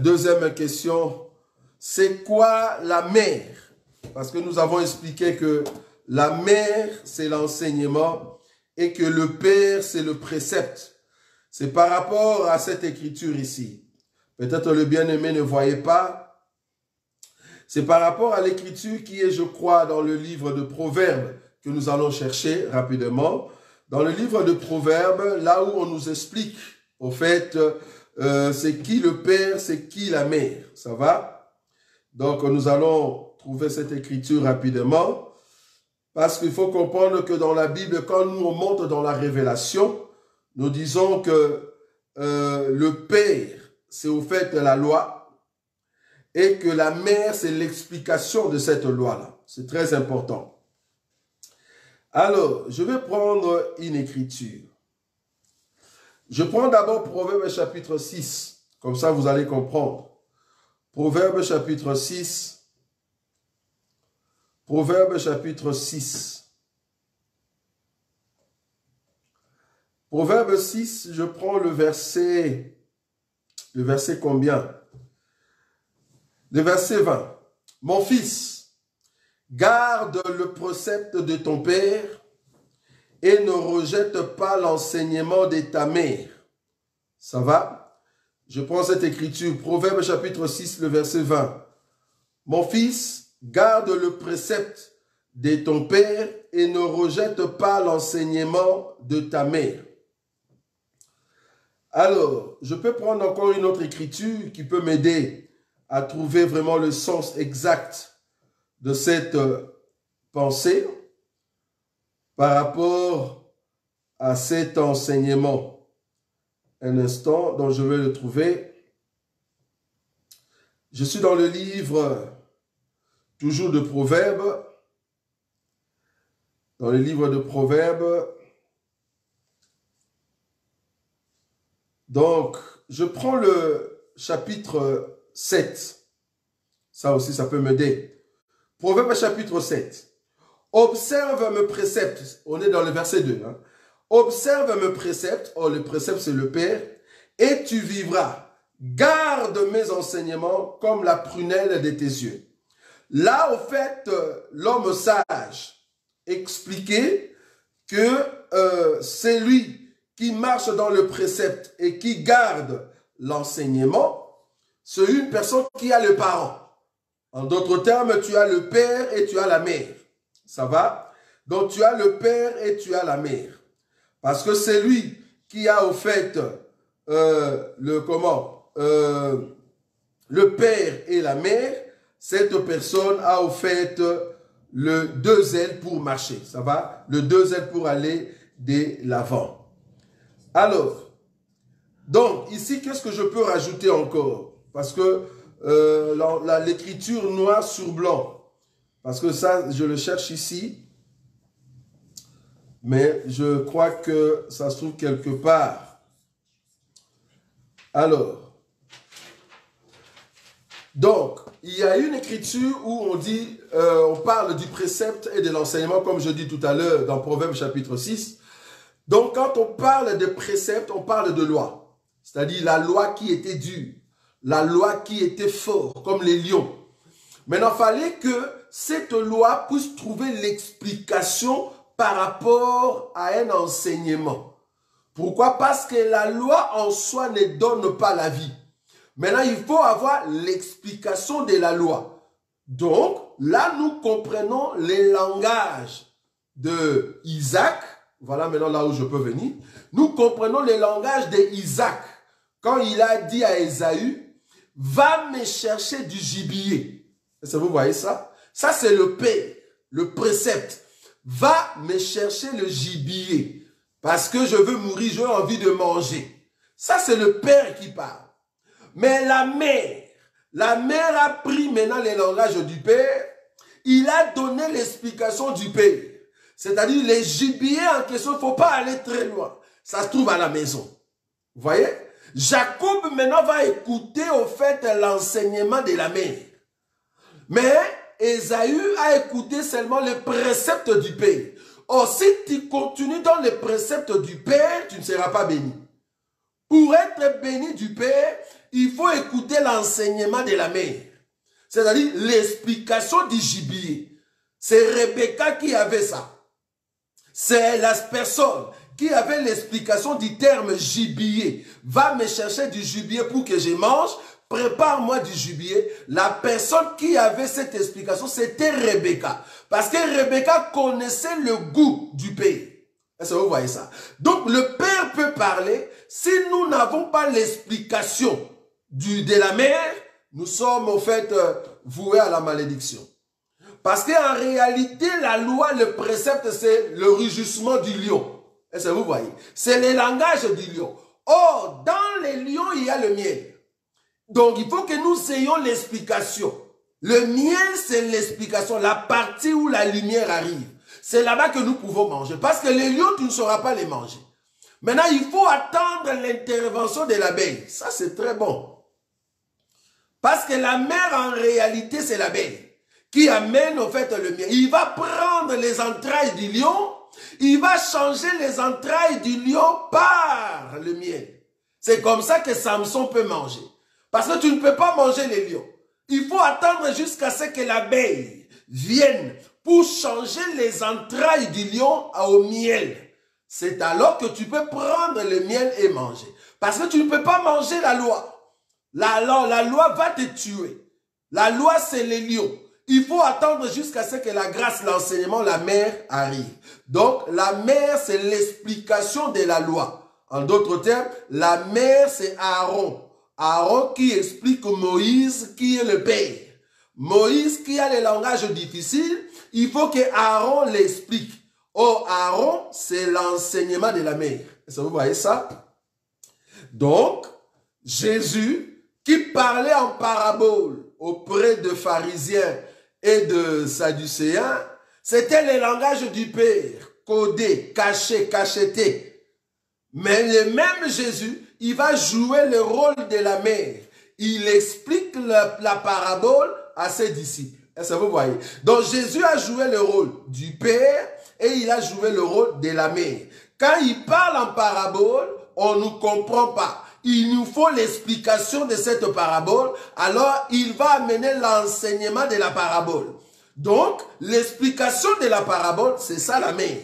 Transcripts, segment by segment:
deuxième question, c'est quoi la mère? Parce que nous avons expliqué que la mère, c'est l'enseignement et que le père, c'est le précepte. C'est par rapport à cette écriture ici. Peut-être le bien-aimé ne voyait pas. C'est par rapport à l'écriture qui est, je crois, dans le livre de Proverbes que nous allons chercher rapidement. Dans le livre de Proverbes, là où on nous explique, au fait, c'est qui le père, c'est qui la mère. Ça va? Donc, nous allons trouver cette écriture rapidement. Parce qu'il faut comprendre que dans la Bible, quand nous on monte dans la révélation, nous disons que le père, c'est au fait la loi, et que la mère, c'est l'explication de cette loi-là. C'est très important. Alors, je vais prendre une écriture. Je prends d'abord Proverbe chapitre 6, comme ça vous allez comprendre. Proverbe chapitre 6. Proverbe chapitre 6. Proverbe 6, je prends le verset combien? Le verset 20. Mon fils, garde le précepte de ton père et ne rejette pas l'enseignement de ta mère. Ça va? Je prends cette écriture, Proverbe chapitre 6, le verset 20. Mon fils, garde le précepte de ton père et ne rejette pas l'enseignement de ta mère. Alors, je peux prendre encore une autre écriture qui peut m'aider à trouver vraiment le sens exact de cette pensée par rapport à cet enseignement. Un instant, donc je vais le trouver. Je suis dans le livre toujours de Proverbes. Dans le livre de Proverbes. Donc, je prends le chapitre 7. Ça aussi, ça peut m'aider. Proverbe chapitre 7. Observe mes préceptes. On est dans le verset 2. Hein. Observe mes préceptes. Oh, le précepte, c'est le Père. Et tu vivras. Garde mes enseignements comme la prunelle de tes yeux. Là, au fait, l'homme sage expliquait que c'est lui qui marche dans le précepte et qui garde l'enseignement, c'est une personne qui a le parent. En d'autres termes, tu as le père et tu as la mère. Ça va? Donc, tu as le père et tu as la mère. Parce que c'est lui qui a au fait le père et la mère. Cette personne a au fait le deux ailes pour marcher. Ça va? Le deux ailes pour aller de l'avant. Alors, donc, ici, qu'est-ce que je peux rajouter encore? Parce que l'écriture noir sur blanc, parce que ça, je le cherche ici, mais je crois que ça se trouve quelque part. Alors, donc, il y a une écriture où on dit, on parle du précepte et de l'enseignement, comme je dis tout à l'heure dans Proverbe chapitre 6. Donc, quand on parle de précepte, on parle de loi. C'est-à-dire la loi qui était dure, la loi qui était forte, comme les lions. Maintenant, il fallait que cette loi puisse trouver l'explication par rapport à un enseignement. Pourquoi? Parce que la loi en soi ne donne pas la vie. Maintenant, il faut avoir l'explication de la loi. Donc, là, nous comprenons les langages de Isaac. Voilà maintenant là où je peux venir. Nous comprenons les langages d'Isaac. Quand il a dit à Ésaü, va me chercher du gibier. Est-ce que vous voyez ça? Ça, c'est le père, le précepte. Va me chercher le gibier. Parce que je veux mourir, j'ai envie de manger. Ça, c'est le père qui parle. Mais la mère a pris maintenant les langages du père. Il a donné l'explication du père. C'est-à-dire les gibiers en question, il ne faut pas aller très loin. Ça se trouve à la maison. Vous voyez? Jacob maintenant va écouter au fait l'enseignement de la mère. Mais Ésaü a écouté seulement les préceptes du père. Or, si tu continues dans les préceptes du père, tu ne seras pas béni. Pour être béni du père, il faut écouter l'enseignement de la mère. C'est-à-dire l'explication du gibier. C'est Rebecca qui avait ça. C'est la personne qui avait l'explication du terme gibier. Va me chercher du gibier pour que je mange. Prépare-moi du gibier. La personne qui avait cette explication, c'était Rebecca. Parce que Rebecca connaissait le goût du père. Est-ce que vous voyez ça? Donc le père peut parler. Si nous n'avons pas l'explication de la mère, nous sommes au fait voués à la malédiction. Parce qu'en réalité, la loi, le précepte, c'est le rugissement du lion. Est-ce que vous voyez? C'est le langage du lion. Or, dans les lions, il y a le miel. Donc, il faut que nous ayons l'explication. Le miel, c'est l'explication, la partie où la lumière arrive. C'est là-bas que nous pouvons manger. Parce que les lions, tu ne sauras pas les manger. Maintenant, il faut attendre l'intervention de l'abeille. Ça, c'est très bon. Parce que la mère, en réalité, c'est l'abeille qui amène au fait le miel. Il va prendre les entrailles du lion, il va changer les entrailles du lion par le miel. C'est comme ça que Samson peut manger. Parce que tu ne peux pas manger les lions. Il faut attendre jusqu'à ce que l'abeille vienne pour changer les entrailles du lion au miel. C'est alors que tu peux prendre le miel et manger. Parce que tu ne peux pas manger la loi. La loi va te tuer. La loi, c'est les lions. Il faut attendre jusqu'à ce que la grâce, l'enseignement, la mère arrive. Donc, la mère, c'est l'explication de la loi. En d'autres termes, la mère, c'est Aaron. Aaron qui explique Moïse qui est le père. Moïse qui a les langages difficiles, il faut que Aaron l'explique. Oh, Aaron, c'est l'enseignement de la mère. Est-ce que vous voyez ça? Donc, Jésus, qui parlait en parabole auprès de pharisiens et de sadducéens, c'était le langage du Père, codé, caché, cacheté. Mais le même Jésus, il va jouer le rôle de la mère. Il explique la parabole à ses disciples. Est-ce que vous voyez? Donc Jésus a joué le rôle du Père et il a joué le rôle de la mère. Quand il parle en parabole, on ne comprend pas. Il nous faut l'explication de cette parabole. Alors, il va amener l'enseignement de la parabole. Donc, l'explication de la parabole, c'est ça la mère.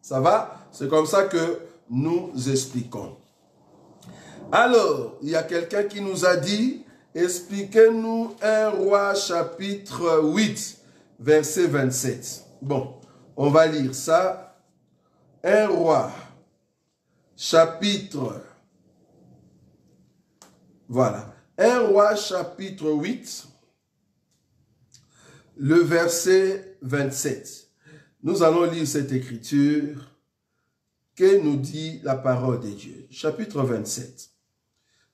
Ça va? C'est comme ça que nous expliquons. Alors, il y a quelqu'un qui nous a dit, expliquez-nous 1 Roi chapitre 8, verset 27. Bon, on va lire ça. 1 Roi chapitre... Voilà. 1 Roi chapitre 8, le verset 27. Nous allons lire cette écriture que nous dit la parole de Dieu. Chapitre 27.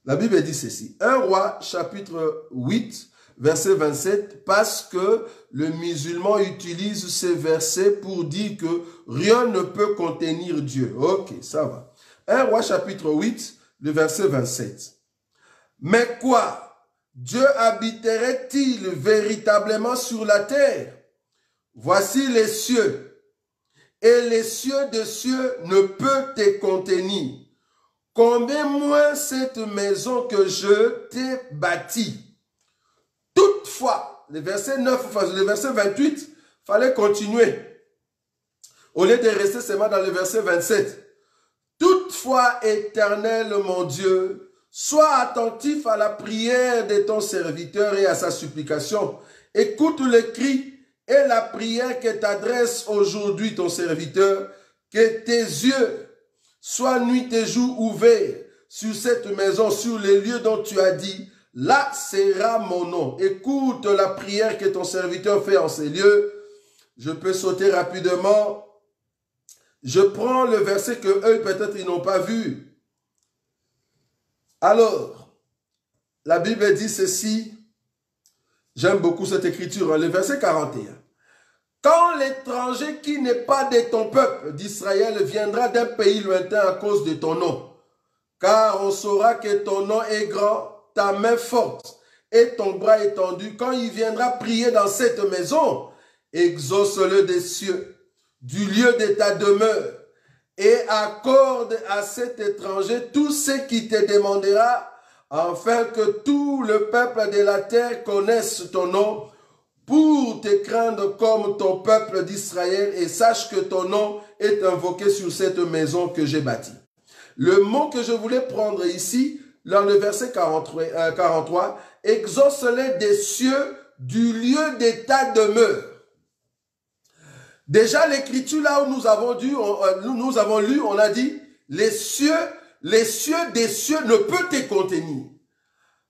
La Bible dit ceci. 1 Roi chapitre 8, verset 27, parce que le musulman utilise ces versets pour dire que rien ne peut contenir Dieu. Ok, ça va. 1 Roi chapitre 8, le verset 27. Mais quoi? Dieu habiterait-il véritablement sur la terre? Voici les cieux, et les cieux de cieux ne peuvent te contenir. Combien moins cette maison que je t'ai bâtie? Toutefois, le verset 9, le verset 28, fallait continuer. Au lieu de rester seulement dans le verset 27. Toutefois, Éternel mon Dieu, sois attentif à la prière de ton serviteur et à sa supplication. Écoute le cri et la prière que t'adresse aujourd'hui ton serviteur. Que tes yeux soient nuit et jour ouverts sur cette maison, sur les lieux dont tu as dit, là sera mon nom. Écoute la prière que ton serviteur fait en ces lieux. Je peux sauter rapidement. Je prends le verset que eux peut-être ils n'ont pas vu. Alors, la Bible dit ceci, j'aime beaucoup cette écriture, le verset 41. Quand l'étranger qui n'est pas de ton peuple d'Israël viendra d'un pays lointain à cause de ton nom, car on saura que ton nom est grand, ta main forte et ton bras étendu, quand il viendra prier dans cette maison, exauce-le des cieux, du lieu de ta demeure, et accorde à cet étranger tout ce qui te demandera afin que tout le peuple de la terre connaisse ton nom, pour te craindre comme ton peuple d'Israël, et sache que ton nom est invoqué sur cette maison que j'ai bâtie. Le mot que je voulais prendre ici, dans le verset 43, exauce-les des cieux du lieu de ta demeure. Déjà, l'écriture là où nous avons lu, on a dit, les cieux des cieux ne peuvent te contenir.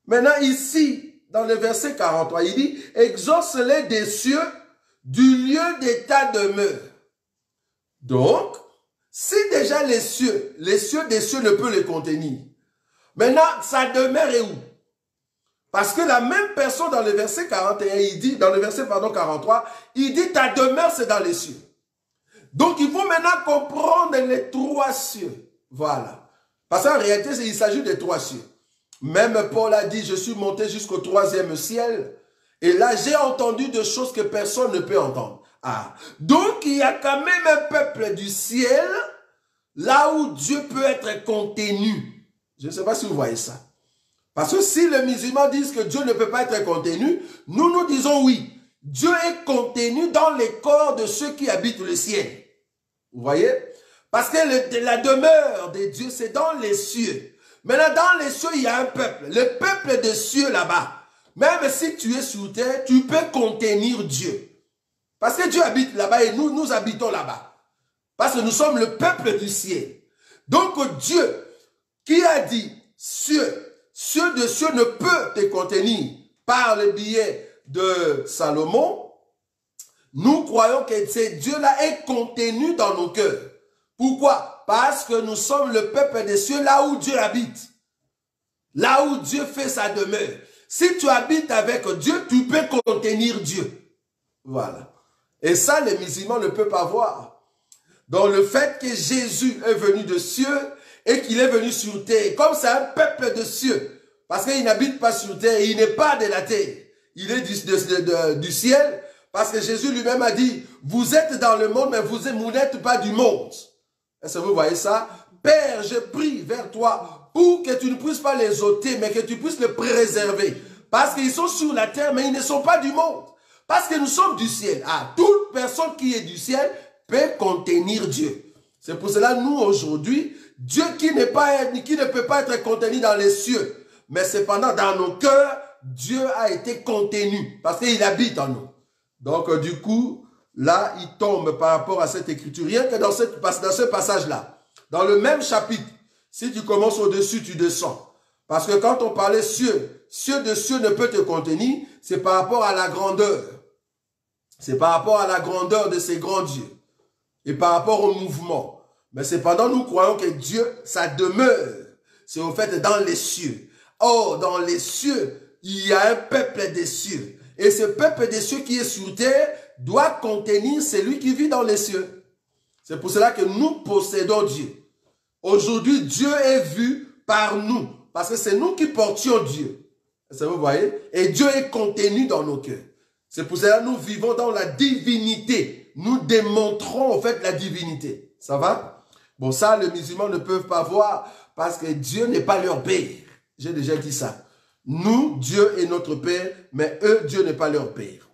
Maintenant, ici, dans le verset 43, il dit, exauce-les des cieux du lieu de ta demeure. Donc, si déjà les cieux des cieux ne peuvent les contenir, maintenant, sa demeure est où? Parce que la même personne dans le verset 41, il dit, dans le verset 43, il dit, ta demeure c'est dans les cieux. Donc, il faut maintenant comprendre les trois cieux. Voilà. Parce qu'en réalité, il s'agit des trois cieux. Même Paul a dit, je suis monté jusqu'au 3e ciel. Et là, j'ai entendu des choses que personne ne peut entendre. Ah. Donc, il y a quand même un peuple du ciel, là où Dieu peut être contenu. Je ne sais pas si vous voyez ça. Parce que si les musulmans disent que Dieu ne peut pas être contenu, nous disons oui. Dieu est contenu dans les corps de ceux qui habitent le ciel. Vous voyez? Parce que la demeure de Dieu, c'est dans les cieux. Maintenant, dans les cieux, il y a un peuple. Le peuple des cieux là-bas. Même si tu es sur terre, tu peux contenir Dieu. Parce que Dieu habite là-bas et nous habitons là-bas. Parce que nous sommes le peuple du ciel. Donc Dieu, qui a dit, cieux de cieux ne peut te contenir par le biais de Salomon, nous croyons que ce Dieu-là est contenu dans nos cœurs. Pourquoi? Parce que nous sommes le peuple des cieux, là où Dieu habite. Là où Dieu fait sa demeure. Si tu habites avec Dieu, tu peux contenir Dieu. Voilà. Et ça, les musulmans ne peuvent pas voir. Donc le fait que Jésus est venu de cieux et qu'il est venu sur terre, comme c'est un peuple de cieux, parce qu'il n'habite pas sur terre, il n'est pas de la terre, il est du ciel, parce que Jésus lui-même a dit, vous êtes dans le monde, mais vous n'êtes pas du monde. Est-ce que vous voyez ça? Père, je prie vers toi pour que tu ne puisses pas les ôter, mais que tu puisses les préserver. Parce qu'ils sont sur la terre, mais ils ne sont pas du monde. Parce que nous sommes du ciel. Ah, toute personne qui est du ciel peut contenir Dieu. C'est pour cela, nous, aujourd'hui, Dieu qui ne peut pas être contenu dans les cieux, mais cependant, dans nos cœurs, Dieu a été contenu, parce qu'il habite en nous. Donc, du coup, là, il tombe par rapport à cette écriture. Rien que dans ce passage-là, dans le même chapitre, si tu commences au-dessus, tu descends. Parce que quand on parlait cieux de cieux ne peut te contenir, c'est par rapport à la grandeur. C'est par rapport à la grandeur de ces grands dieux. Et par rapport au mouvement. Mais cependant, nous croyons que Dieu, sa demeure, c'est au fait dans les cieux. Or, dans les cieux, il y a un peuple des cieux. Et ce peuple des cieux qui est sur terre doit contenir celui qui vit dans les cieux. C'est pour cela que nous possédons Dieu. Aujourd'hui, Dieu est vu par nous. Parce que c'est nous qui portions Dieu. Ça vous voyez? Et Dieu est contenu dans nos cœurs. C'est pour cela que nous vivons dans la divinité. Nous démontrons en fait la divinité. Ça va? Bon, ça, les musulmans ne peuvent pas voir parce que Dieu n'est pas leur Père. J'ai déjà dit ça. Nous, Dieu est notre Père, mais eux, Dieu n'est pas leur Père.